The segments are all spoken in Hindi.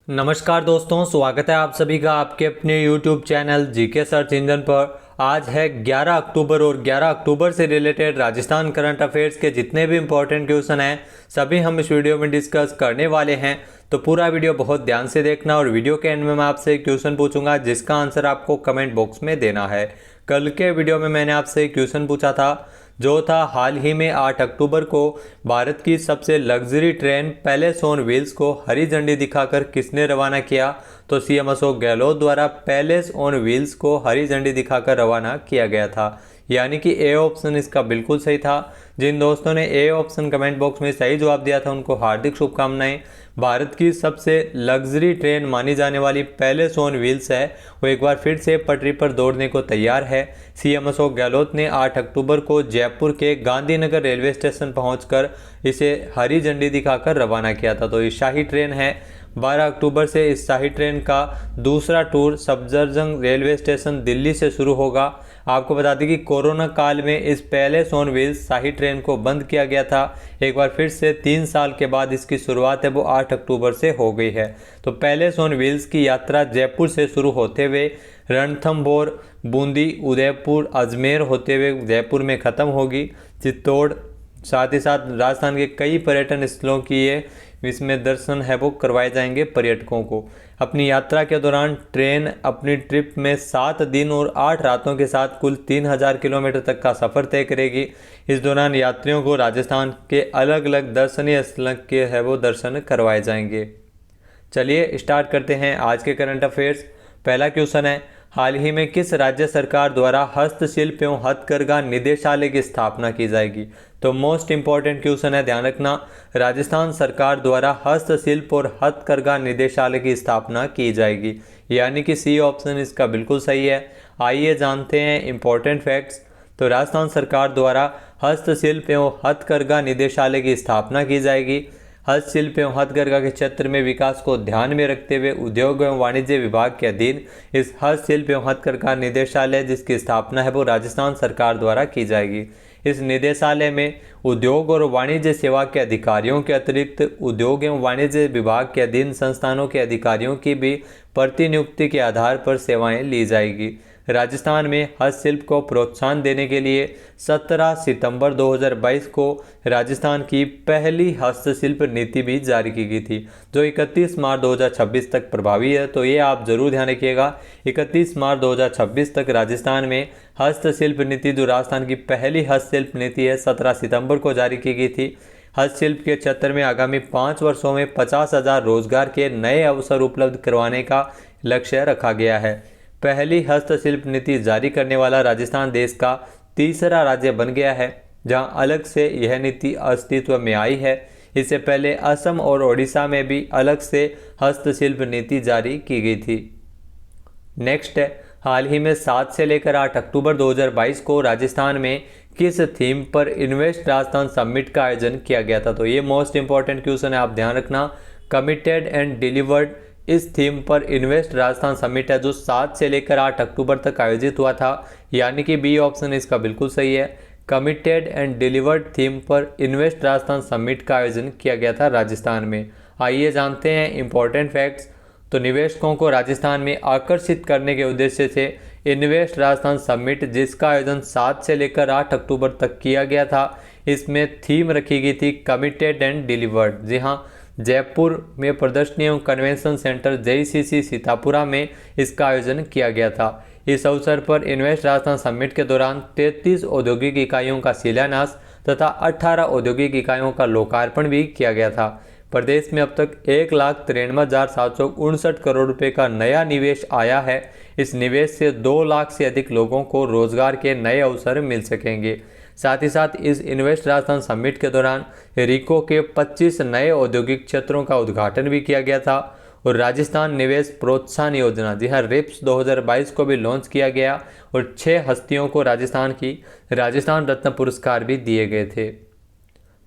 नमस्कार दोस्तों, स्वागत है आप सभी का आपके अपने YouTube channel GK search engine पर। आज है 11 अक्टूबर और 11 अक्टूबर से रिलेटेड राजस्थान करंट अफेयर्स के जितने भी इंपॉर्टेंट क्वेश्चन हैं सभी हम इस वीडियो में डिस्कस करने वाले हैं। तो पूरा वीडियो बहुत ध्यान से देखना और वीडियो के एंड में मैं आपसे एक क्वेश्चन पूछूंगा जिसका आंसर आपको कमेंट बॉक्स में देना है। कल के वीडियो में मैंने आपसे एक क्वेश्चन पूछा था जो था हाल ही में 8 अक्टूबर को भारत की सबसे luxury train palace on wheels को हरी झंडी दिखाकर किसने रवाना किया। तो सीएम अशोक गहलोत द्वारा पैलेस ऑन व्हील्स को हरी झंडी दिखाकर रवाना किया गया था, यानी कि ए ऑप्शन इसका बिल्कुल सही था। जिन दोस्तों ने ए ऑप्शन कमेंट बॉक्स में सही जवाब दिया था उनको हार्दिक शुभकामनाएं। भारत की सबसे लग्जरी ट्रेन मानी जाने वाली पैलेस ऑन व्हील्स है वो एक बार फिर से पटरी पर दौड़ने को तैयार है। सीएम अशोक गहलोत ने 8 अक्टूबर को जयपुर के गांधीनगर रेलवे स्टेशन पहुंचकर इसे हरी झंडी दिखाकर रवाना किया था। तो ये शाही ट्रेन है। 12 अक्टूबर से इस शाही ट्रेन का दूसरा tour Safdarjung railway station Delhi से शुरू होगा। आपको बता दें कि कोरोना काल में इस palace on wheels shahi train को बंद किया गया था। एक बार फिर से 3 साल के बाद इसकी शुरुआत है वो 8 अक्टूबर से हो गई है। तो पैलेस ऑन व्हील्स की यात्रा जयपुर से शुरू होते हुए रणथंभौर, बूंदी, उदयपुर, अजमेर होते हुए जयपुर में ख़त्म होगी। चित्तौड़, साथ ही साथ राजस्थान के कई पर्यटन स्थलों की ये इसमें दर्शन है वो करवाए जाएंगे पर्यटकों को। अपनी यात्रा के दौरान ट्रेन अपनी ट्रिप में 7 दिन और 8 रातों के साथ कुल 3000 किलोमीटर तक का सफ़र तय करेगी। इस दौरान यात्रियों को राजस्थान के अलग अलग दर्शनीय स्थलों के है वो दर्शन करवाए जाएंगे। चलिए स्टार्ट करते हैं आज के करंट अफेयर्स। पहला क्वेश्चन है, हाल ही में किस राज्य सरकार द्वारा हस्तशिल्प एवं हथकरघा निदेशालय की स्थापना की जाएगी। तो मोस्ट इंपॉर्टेंट क्वेश्चन है, ध्यान रखना। राजस्थान सरकार द्वारा हस्तशिल्प और हथकरघा निदेशालय की स्थापना की जाएगी, यानी कि सी ऑप्शन इसका बिल्कुल सही है। आइए जानते हैं इंपॉर्टेंट फैक्ट्स। तो राजस्थान सरकार द्वारा हस्तशिल्प एवं हथकरघा निदेशालय की स्थापना की जाएगी। हस्तशिल्प एवं हथकरघा के क्षेत्र में विकास को ध्यान में रखते हुए उद्योग एवं वाणिज्य विभाग के अधीन इस हस्तशिल्प एवं हथकरघा निदेशालय जिसकी स्थापना है वो राजस्थान सरकार द्वारा की जाएगी। इस निदेशालय में उद्योग और वाणिज्य सेवा के अधिकारियों के अतिरिक्त उद्योग एवं वाणिज्य विभाग के अधीन संस्थानों के अधिकारियों की भी प्रतिनियुक्ति के आधार पर सेवाएं ली जाएगी। राजस्थान में हस्तशिल्प को प्रोत्साहन देने के लिए 17 सितंबर 2022 को राजस्थान की पहली हस्तशिल्प नीति भी जारी की गई थी जो 31 मार्च 2026 तक प्रभावी है। तो ये आप जरूर ध्यान रखिएगा, 31 मार्च 2026 तक राजस्थान में हस्तशिल्प नीति जो राजस्थान की पहली हस्तशिल्प नीति है 17 सितंबर को जारी की गई थी। हस्तशिल्प के क्षेत्र में आगामी 5 वर्षों में 50,000 रोजगार के नए अवसर उपलब्ध करवाने का लक्ष्य रखा गया है। पहली हस्तशिल्प नीति जारी करने वाला राजस्थान देश का तीसरा राज्य बन गया है जहां अलग से यह नीति अस्तित्व में आई है। इससे पहले असम और ओडिशा में भी अलग से हस्तशिल्प नीति जारी की गई थी। नेक्स्ट है, हाल ही में 7 से लेकर 8 अक्टूबर 2022 को राजस्थान में किस थीम पर इन्वेस्ट राजस्थान समिट का आयोजन किया गया था। तो ये मोस्ट इंपॉर्टेंट क्वेश्चन है, आप ध्यान रखना। कमिटेड एंड डिलीवर्ड इस थीम पर इन्वेस्ट राजस्थान समिट है जो 7 से लेकर 8 अक्टूबर तक आयोजित हुआ था, यानी कि बी ऑप्शन इसका बिल्कुल सही है। कमिटेड एंड डिलीवर्ड थीम पर इन्वेस्ट राजस्थान समिट का आयोजन किया गया था राजस्थान में। आइए जानते हैं इंपॉर्टेंट फैक्ट्स। तो निवेशकों को राजस्थान में आकर्षित करने के उद्देश्य से इन्वेस्ट राजस्थान समिट जिसका आयोजन 7 से लेकर 8 अक्टूबर तक किया गया था, इसमें थीम रखी गई थी कमिटेड एंड डिलीवर्ड। जी हाँ, जयपुर में प्रदर्शनी एवं कन्वेंशन सेंटर JCC सीतापुरा में इसका आयोजन किया गया था। इस अवसर पर इन्वेस्ट राजस्थान समिट के दौरान 33 औद्योगिक इकाइयों का शिलान्यास तथा 18 औद्योगिक इकाइयों का लोकार्पण भी किया गया था। प्रदेश में अब तक 1,93,759 करोड़ रुपए का नया निवेश आया है। इस निवेश से 2 लाख से अधिक लोगों को रोजगार के नए अवसर मिल सकेंगे। साथ ही साथ इस इन्वेस्ट राजस्थान समिट के दौरान रिको के 25 नए औद्योगिक क्षेत्रों का उद्घाटन भी किया गया था और राजस्थान निवेश प्रोत्साहन योजना जी हाँ रिप्स 2022 को भी लॉन्च किया गया और 6 हस्तियों को राजस्थान रत्न पुरस्कार भी दिए गए थे।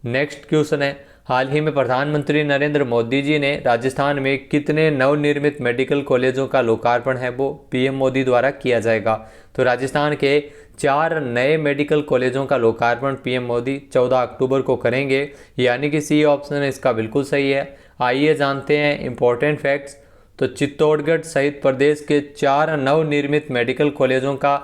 नेक्स्ट क्वेश्चन है, हाल ही में प्रधानमंत्री नरेंद्र मोदी जी ने राजस्थान में कितने नवनिर्मित मेडिकल कॉलेजों का लोकार्पण है वो पीएम मोदी द्वारा किया जाएगा। तो राजस्थान के 4 नए मेडिकल कॉलेजों का लोकार्पण पीएम मोदी 14 अक्टूबर को करेंगे, यानी कि सी ऑप्शन इसका बिल्कुल सही है। आइए जानते हैं इंपॉर्टेंट फैक्ट्स। तो चित्तौड़गढ़ सहित प्रदेश के 4 नवनिर्मित मेडिकल कॉलेजों का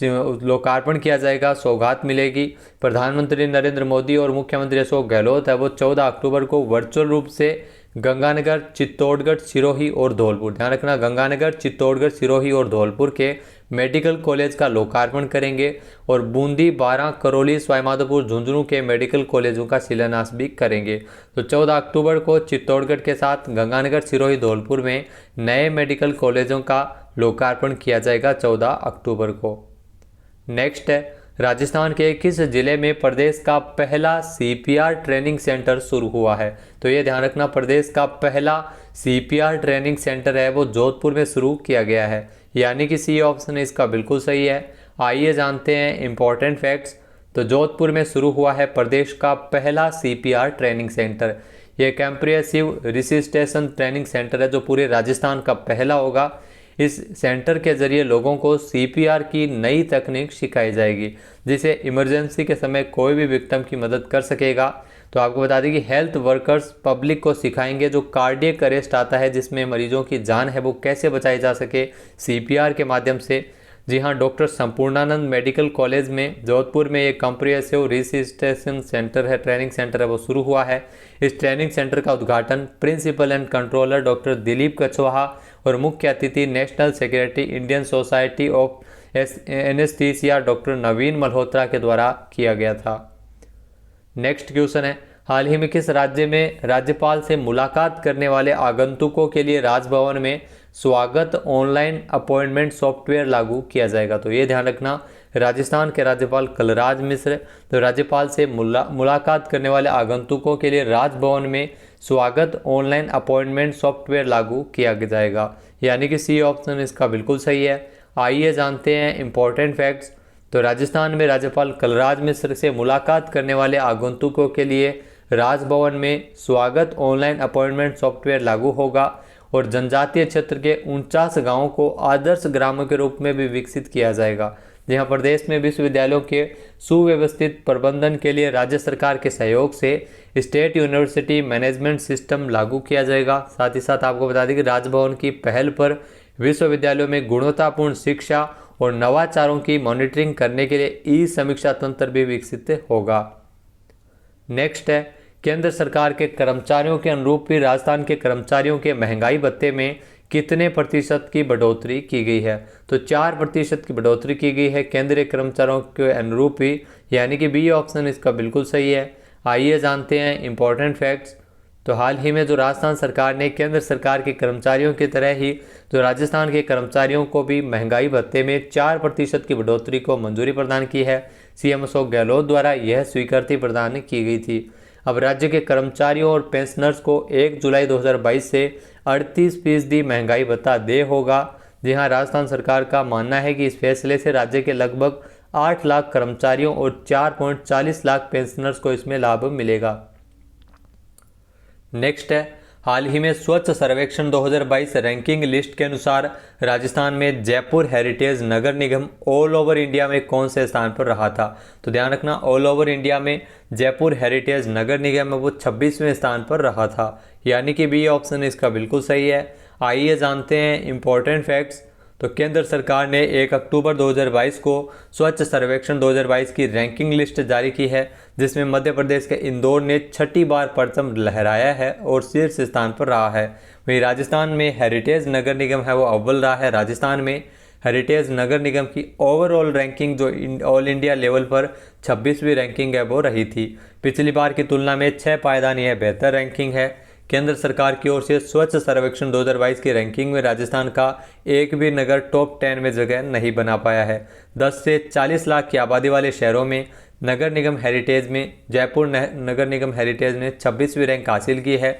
लोकार्पण किया जाएगा, सौगात मिलेगी। प्रधानमंत्री नरेंद्र मोदी और मुख्यमंत्री अशोक गहलोत है वो 14 अक्टूबर को वर्चुअल रूप से गंगानगर, चित्तौड़गढ़, सिरोही और धौलपुर, ध्यान रखना, गंगानगर, चित्तौड़गढ़, सिरोही और धौलपुर के मेडिकल कॉलेज का लोकार्पण करेंगे और बूंदी, बारां, करौली, सवाईमाधोपुर, झुंझुनू के मेडिकल कॉलेजों का शिलान्यास भी करेंगे। तो 14 अक्टूबर को चित्तौड़गढ़ के साथ गंगानगर, सिरोही, धौलपुर में नए मेडिकल कॉलेजों का लोकार्पण किया जाएगा 14 अक्टूबर को। नेक्स्ट है, राजस्थान के किस जिले में प्रदेश का पहला सीपीआर ट्रेनिंग सेंटर शुरू हुआ है? तो ये ध्यान रखना, प्रदेश का पहला सीपीआर ट्रेनिंग सेंटर है वो जोधपुर में शुरू किया गया है, यानी कि सी ऑप्शन इसका बिल्कुल सही है। आइए जानते हैं इंपॉर्टेंट फैक्ट्स। तो जोधपुर में शुरू हुआ है प्रदेश का पहला सीपीआर ट्रेनिंग सेंटर। यह कॉम्प्रिहेंसिव रिसिस्टेशन ट्रेनिंग सेंटर है जो पूरे राजस्थान का पहला होगा। इस सेंटर के जरिए लोगों को सीपीआर की नई तकनीक सिखाई जाएगी, जिसे इमरजेंसी के समय कोई भी विक्टिम की मदद कर सकेगा। तो आपको बता दें कि हेल्थ वर्कर्स पब्लिक को सिखाएंगे जो कार्डियक अरेस्ट आता है, जिसमें मरीजों की जान है वो कैसे बचाई जा सके सीपीआर के माध्यम से। जी हाँ, डॉक्टर संपूर्णानंद मेडिकल कॉलेज में जोधपुर में एक कॉम्प्रिहेंसिव रिसिस्टेशन सेंटर है, ट्रेनिंग सेंटर है वो शुरू हुआ है। इस ट्रेनिंग सेंटर का उद्घाटन principal and controller doctor Dilip Kachhwaha और मुख्य अतिथि national secretary Indian society of anaesthesia doctor Naveen Malhotra के द्वारा किया गया था। नेक्स्ट क्वेश्चन है, हाल ही में किस राज्य में राज्यपाल से मुलाकात करने वाले आगंतुकों के लिए राजभवन में स्वागत ऑनलाइन अपॉइंटमेंट सॉफ्टवेयर लागू किया जाएगा? तो ये ध्यान रखना, राजस्थान के राज्यपाल कलराज मिश्र तो राज्यपाल से मुलाकात करने वाले आगंतुकों के लिए राजभवन में स्वागत ऑनलाइन अपॉइंटमेंट सॉफ्टवेयर लागू किया जाएगा, यानी कि सी ऑप्शन इसका बिल्कुल सही है। आइए जानते हैं इंपॉर्टेंट फैक्ट्स। तो राजस्थान में राज्यपाल कलराज मिश्र से मुलाकात करने वाले आगंतुकों के लिए राजभवन में स्वागत ऑनलाइन अपॉइंटमेंट सॉफ्टवेयर लागू होगा और जनजातीय क्षेत्र के 49 गांवों को आदर्श ग्रामों के रूप में भी विकसित किया जाएगा, जहां प्रदेश में विश्वविद्यालयों के सुव्यवस्थित प्रबंधन के लिए राज्य सरकार के सहयोग से स्टेट यूनिवर्सिटी मैनेजमेंट सिस्टम लागू किया जाएगा। साथ ही साथ आपको बता दें कि राजभवन की पहल पर विश्वविद्यालयों में गुणवत्तापूर्ण शिक्षा और नवाचारों की मॉनिटरिंग करने के लिए ई समीक्षा तंत्र भी विकसित होगा। नेक्स्ट है, केंद्र सरकार के कर्मचारियों के अनुरूप भी राजस्थान के कर्मचारियों के महंगाई भत्ते में कितने प्रतिशत की बढ़ोतरी की गई है? तो 4% की बढ़ोतरी की गई है केंद्रीय कर्मचारियों के अनुरूप ही, यानी कि बी ऑप्शन इसका बिल्कुल सही है। आइए जानते हैं इंपॉर्टेंट फैक्ट्स। तो हाल ही में जो राजस्थान सरकार ने केंद्र सरकार के कर्मचारियों की तरह ही जो राजस्थान के कर्मचारियों को भी महंगाई भत्ते में 4% की बढ़ोतरी को मंजूरी प्रदान की है। सीएम अशोक गहलोत द्वारा यह स्वीकृति प्रदान की गई थी। अब राज्य के कर्मचारियों और पेंशनर्स को 1 जुलाई 2022 से 38% महंगाई भत्ता दे होगा। जी हाँ, राजस्थान सरकार का मानना है कि इस फैसले से राज्य के लगभग 8 लाख कर्मचारियों और 4.40 लाख पेंशनर्स को इसमें लाभ मिलेगा। नेक्स्ट है, हाल ही में स्वच्छ सर्वेक्षण 2022 रैंकिंग लिस्ट के अनुसार राजस्थान में जयपुर हेरिटेज नगर निगम ऑल ओवर इंडिया में कौन से स्थान पर रहा था? तो ध्यान रखना, ऑल ओवर इंडिया में जयपुर हेरिटेज नगर निगम में वो 26वें स्थान पर रहा था, यानी कि बी ऑप्शन इसका बिल्कुल सही है। आइए जानते हैं इंपॉर्टेंट फैक्ट्स। तो केंद्र सरकार ने 1 अक्टूबर 2022 को स्वच्छ सर्वेक्षण 2022 की रैंकिंग लिस्ट जारी की है, जिसमें मध्य प्रदेश के इंदौर ने 6ठी बार परचम लहराया है और शीर्ष स्थान पर रहा है। वहीं राजस्थान में हेरिटेज नगर निगम है वो अव्वल रहा है। राजस्थान में हेरिटेज नगर निगम की ओवरऑल रैंकिंग जो ऑल इंडिया लेवल पर 26वीं रैंकिंग है वो रही थी। पिछली बार की तुलना में 6 पायदान यह बेहतर रैंकिंग है। केंद्र सरकार की ओर से स्वच्छ सर्वेक्षण 2022 की रैंकिंग में राजस्थान का एक भी नगर टॉप 10 में जगह नहीं बना पाया है। 10 से 40 लाख की आबादी वाले शहरों में नगर निगम हेरिटेज में जयपुर नगर निगम हेरिटेज ने 26वीं रैंक हासिल की है।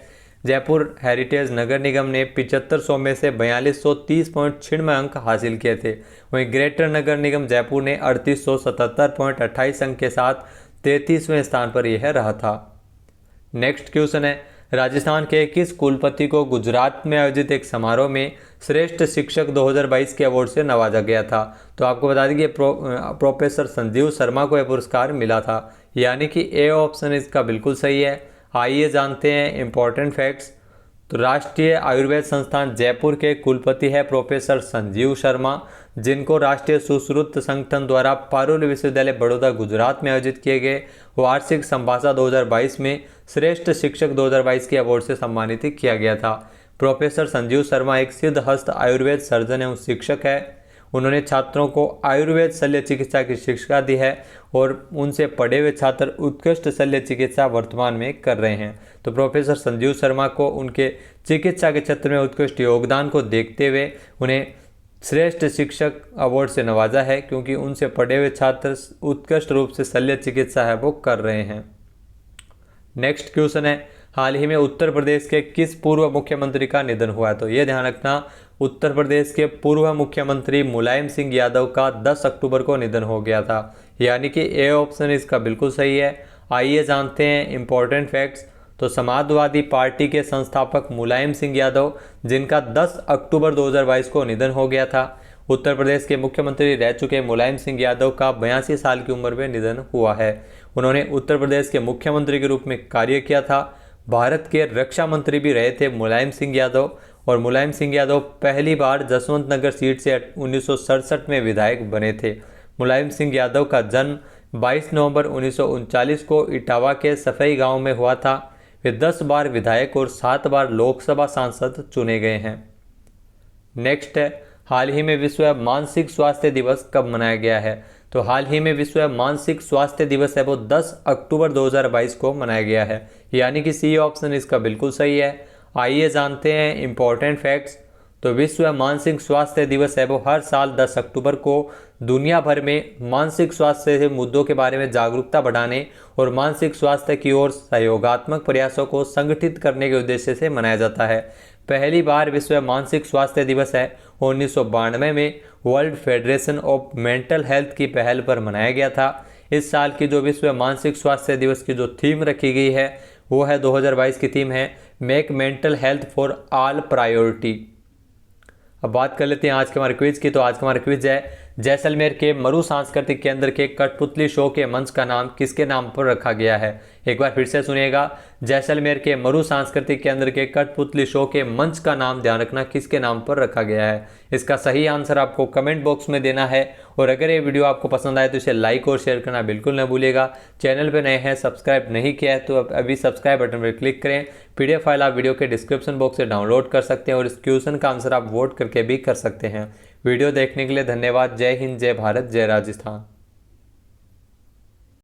जयपुर हेरिटेज नगर निगम ने 7500 में से 4230.96 अंक हासिल किए थे। वहीं ग्रेटर नगर निगम जयपुर ने 3877.28 अंक के साथ 33वें स्थान पर यह रहा था। नेक्स्ट क्वेश्चन है, राजस्थान के किस कुलपति को गुजरात में आयोजित एक समारोह में श्रेष्ठ शिक्षक 2022 के अवार्ड से नवाजा गया था? तो आपको बता दें कि प्रोफेसर संजीव शर्मा को यह पुरस्कार मिला था, यानी कि ए ऑप्शन इसका बिल्कुल सही है। आइए जानते हैं इंपॉर्टेंट फैक्ट्स। तो राष्ट्रीय आयुर्वेद संस्थान जयपुर के कुलपति है प्रोफेसर संजीव शर्मा, जिनको राष्ट्रीय सुश्रुत संगठन द्वारा पारुल विश्वविद्यालय बड़ौदा गुजरात में आयोजित किए गए वार्षिक संभाषा 2022 में श्रेष्ठ शिक्षक 2022 के अवार्ड से सम्मानित किया गया था। प्रोफेसर संजीव शर्मा एक सिद्धहस्त आयुर्वेद सर्जन एवं शिक्षक है। उन्होंने छात्रों को आयुर्वेद शल्य चिकित्सा की शिक्षा दी है और उनसे पढ़े हुए छात्र उत्कृष्ट शल्य चिकित्सा वर्तमान में कर रहे हैं। तो प्रोफेसर संजीव शर्मा को उनके चिकित्सा के क्षेत्र में उत्कृष्ट योगदान को देखते हुए उन्हें श्रेष्ठ शिक्षक अवार्ड से नवाजा है, क्योंकि उनसे पढ़े हुए छात्र उत्कृष्ट रूप से शल्य चिकित्सा है वो कर रहे हैं। नेक्स्ट क्वेश्चन है, हाल ही में उत्तर प्रदेश के किस पूर्व मुख्यमंत्री का निधन हुआ है? तो ये ध्यान रखना, उत्तर प्रदेश के पूर्व मुख्यमंत्री मुलायम सिंह यादव का 10 अक्टूबर को निधन हो गया था, यानी कि ए ऑप्शन इसका बिल्कुल सही है। आइए जानते हैं इंपॉर्टेंट फैक्ट्स। तो समाजवादी पार्टी के संस्थापक मुलायम सिंह यादव, जिनका 10 अक्टूबर 2022 को निधन हो गया था। उत्तर प्रदेश के मुख्यमंत्री रह चुके मुलायम सिंह यादव का 82 साल की उम्र में निधन हुआ है। उन्होंने उत्तर प्रदेश के मुख्यमंत्री के रूप में कार्य किया था। भारत के रक्षा मंत्री भी रहे थे मुलायम सिंह यादव, और मुलायम सिंह यादव पहली बार जसवंत नगर सीट से 1967 में विधायक बने थे। मुलायम सिंह यादव का जन्म 22 नवंबर 1939 को इटावा के सफई गांव में हुआ था। वे 10 बार विधायक और 7 बार लोकसभा सांसद चुने गए हैं। नेक्स्ट है, हाल ही में विश्व मानसिक स्वास्थ्य दिवस कब मनाया गया है? तो हाल ही में विश्व मानसिक स्वास्थ्य दिवस है वो 10 अक्टूबर 2022 को मनाया गया है, यानी कि सी ऑप्शन इसका बिल्कुल सही है। आइए जानते हैं इंपॉर्टेंट फैक्ट्स। तो विश्व मानसिक स्वास्थ्य दिवस है वो हर साल 10 अक्टूबर को दुनिया भर में मानसिक स्वास्थ्य से मुद्दों के बारे में जागरूकता बढ़ाने और मानसिक स्वास्थ्य की ओर सहयोगात्मक प्रयासों को संगठित करने के उद्देश्य से मनाया जाता है। पहली बार विश्व मानसिक स्वास्थ्य दिवस है 1992 में world federation of mental health की पहल पर मनाया गया था। इस साल की जो विश्व मानसिक स्वास्थ्य दिवस की जो थीम रखी गई है वो है 2022 की थीम है make mental health for all priority. अब बात कर लेते हैं आज के हमारे क्विज की। तो आज का हमारा क्विज है, जैसलमेर के मरु सांस्कृतिक केंद्र के कठपुतली शो के मंच का नाम किसके नाम पर रखा गया है? एक बार फिर से सुनिएगा, जैसलमेर के मरु सांस्कृतिक केंद्र के कठपुतली शो के मंच का नाम ध्यान रखना किसके नाम पर रखा गया है। इसका सही आंसर आपको कमेंट बॉक्स में देना है। और अगर ये वीडियो आपको पसंद आए तो इसे लाइक और शेयर करना बिल्कुल न भूलिएगा। चैनल पर नए हैं, सब्सक्राइब नहीं किया है तो अभी सब्सक्राइब बटन पर क्लिक करें। PDF फाइल आप वीडियो के डिस्क्रिप्शन बॉक्स से डाउनलोड कर सकते हैं और इस क्वेश्चन का आंसर आप वोट करके भी कर सकते हैं। वीडियो देखने के लिए धन्यवाद। जय हिंद, जय भारत, जय राजस्थान।